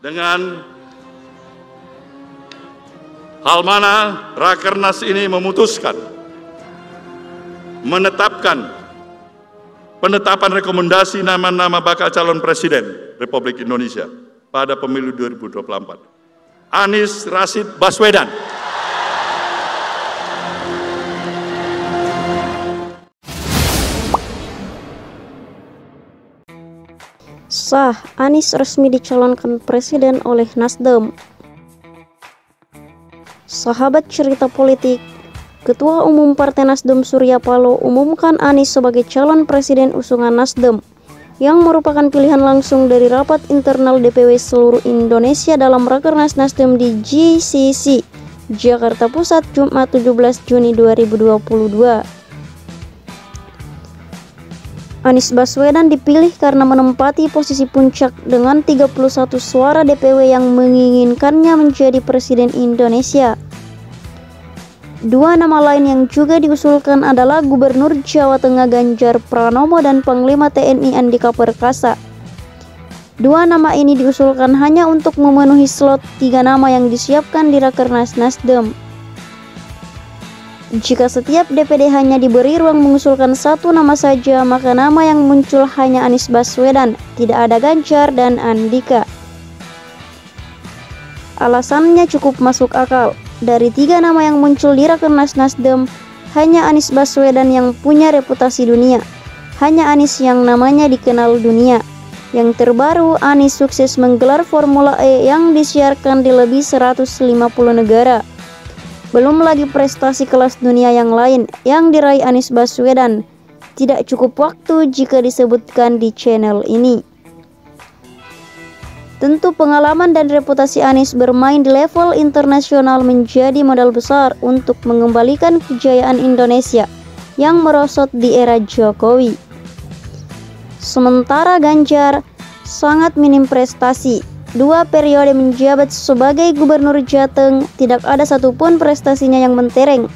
Dengan hal mana Rakernas ini memutuskan menetapkan penetapan rekomendasi nama-nama bakal calon presiden Republik Indonesia pada pemilu 2024. Anies Rashid Baswedan. Sah, Anies resmi dicalonkan presiden oleh Nasdem. Sahabat cerita politik, Ketua Umum Partai Nasdem Surya Paloh umumkan Anies sebagai calon presiden usungan Nasdem, yang merupakan pilihan langsung dari rapat internal DPW seluruh Indonesia dalam Rakernas Nasdem di GCC, Jakarta Pusat, Jumat 17 Juni 2022. Anies Baswedan dipilih karena menempati posisi puncak dengan 31 suara DPW yang menginginkannya menjadi presiden Indonesia. Dua nama lain yang juga diusulkan adalah Gubernur Jawa Tengah Ganjar Pranowo dan Panglima TNI Andika Perkasa. Dua nama ini diusulkan hanya untuk memenuhi slot 3 nama yang disiapkan di Rakernas Nasdem. Jika setiap DPD hanya diberi ruang mengusulkan 1 nama saja, maka nama yang muncul hanya Anies Baswedan, tidak ada Ganjar dan Andika. Alasannya cukup masuk akal. Dari 3 nama yang muncul di Rakernas Nasdem, hanya Anies Baswedan yang punya reputasi dunia. Hanya Anies yang namanya dikenal dunia. Yang terbaru, Anies sukses menggelar Formula E yang disiarkan di lebih 150 negara. Belum lagi prestasi kelas dunia yang lain yang diraih Anies Baswedan. Tidak cukup waktu jika disebutkan di channel ini. Tentu pengalaman dan reputasi Anies bermain di level internasional menjadi modal besar untuk mengembalikan kejayaan Indonesia yang merosot di era Jokowi. Sementara Ganjar sangat minim prestasi. 2 periode menjabat sebagai Gubernur Jateng, tidak ada satupun prestasinya yang mentereng.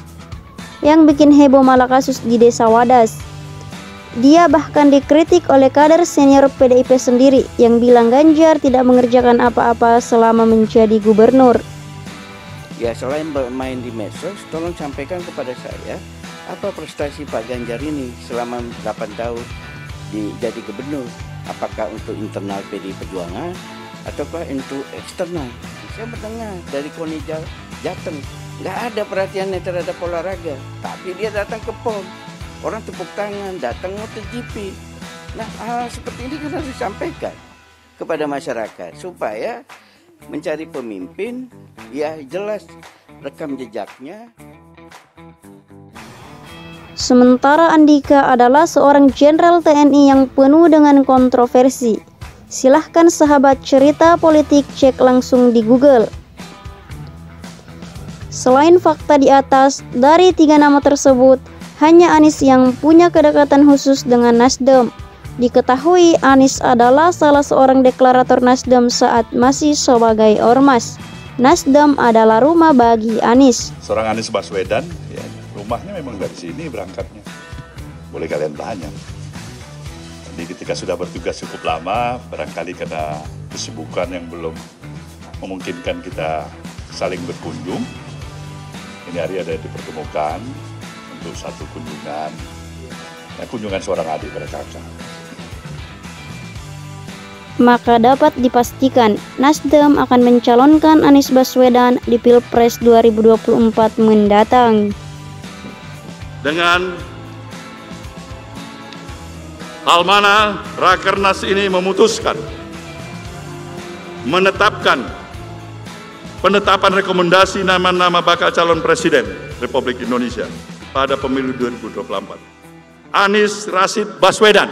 Yang bikin heboh malah kasus di Desa Wadas. Dia bahkan dikritik oleh kader senior PDIP sendiri yang bilang Ganjar tidak mengerjakan apa-apa selama menjadi gubernur. Ya, selain bermain di medsos, tolong sampaikan kepada saya apa prestasi Pak Ganjar ini selama 8 tahun jadi gubernur. Apakah untuk internal PDI Perjuangan ataukah untuk eksternal? Saya mendengar dari KONI Jateng nggak ada perhatiannya terhadap olahraga, tapi dia datang ke PON, orang tepuk tangan, datang MotoGP. Nah, hal seperti ini kan harus disampaikan kepada masyarakat supaya mencari pemimpin ya jelas rekam jejaknya. Sementara Andika adalah seorang jenderal TNI yang penuh dengan kontroversi. Silahkan sahabat cerita politik cek langsung di Google. Selain fakta di atas, dari 3 nama tersebut, hanya Anies yang punya kedekatan khusus dengan Nasdem. Diketahui Anies adalah salah seorang deklarator Nasdem saat masih sebagai ormas. Nasdem adalah rumah bagi Anies. Seorang Anies Baswedan, ya, rumahnya memang dari sini berangkatnya. Boleh kalian tanya. Jadi ketika sudah bertugas cukup lama, barangkali karena kesibukan yang belum memungkinkan kita saling berkunjung, ini hari ada dipertemukan untuk satu kunjungan, kunjungan seorang adik pada kakak. Maka dapat dipastikan Nasdem akan mencalonkan Anies Baswedan di Pilpres 2024 mendatang. Dengan hal mana Rakernas ini memutuskan menetapkan penetapan rekomendasi nama-nama bakal calon presiden Republik Indonesia pada pemilu 2024. Anies Rashid Baswedan.